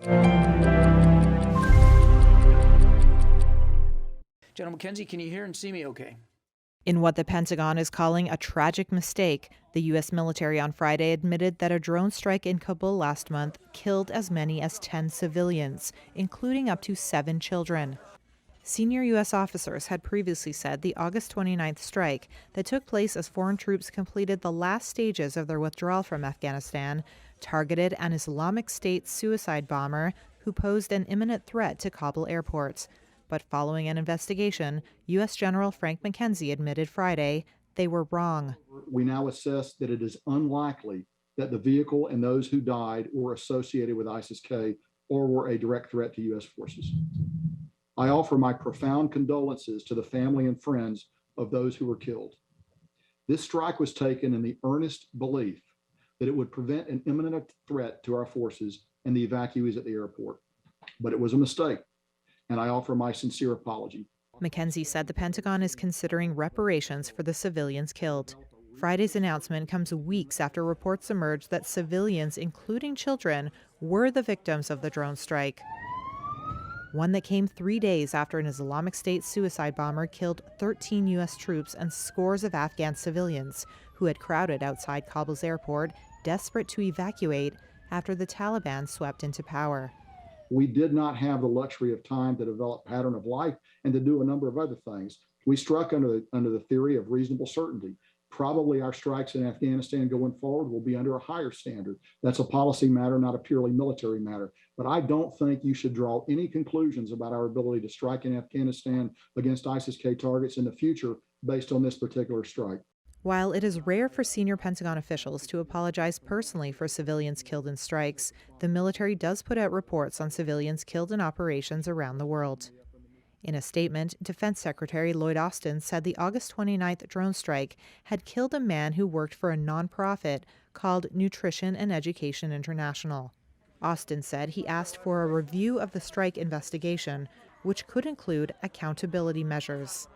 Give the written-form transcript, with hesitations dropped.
General McKenzie, can you hear and see me okay? In what the Pentagon is calling a tragic mistake, the U.S. military on Friday admitted that a drone strike in Kabul last month killed as many as 10 civilians, including up to 7 children. Senior U.S. officers had previously said the August 29th strike that took place as foreign troops completed the last stages of their withdrawal from Afghanistan targeted an Islamic State suicide bomber who posed an imminent threat to Kabul airport. But following an investigation, U.S. General Frank McKenzie admitted Friday they were wrong. We now assess that it is unlikely that the vehicle and those who died were associated with ISIS-K or were a direct threat to U.S. forces. I offer my profound condolences to the family and friends of those who were killed. This strike was taken in the earnest belief that it would prevent an imminent threat to our forces and the evacuees at the airport. But it was a mistake, and I offer my sincere apology. McKenzie said the Pentagon is considering reparations for the civilians killed. Friday's announcement comes weeks after reports emerged that civilians, including children, were the victims of the drone strike. One that came 3 days after an Islamic State suicide bomber killed 13 U.S. troops and scores of Afghan civilians who had crowded outside Kabul's airport, desperate to evacuate after the Taliban swept into power. We did not have the luxury of time to develop pattern of life and to do a number of other things. We struck under the theory of reasonable certainty. Probably our strikes in Afghanistan going forward will be under a higher standard. That's a policy matter, not a purely military matter. But I don't think you should draw any conclusions about our ability to strike in Afghanistan against ISIS-K targets in the future based on this particular strike. While it is rare for senior Pentagon officials to apologize personally for civilians killed in strikes, the military does put out reports on civilians killed in operations around the world. In a statement, Defense Secretary Lloyd Austin said the August 29th drone strike had killed a man who worked for a nonprofit called Nutrition and Education International. Austin said he asked for a review of the strike investigation, which could include accountability measures.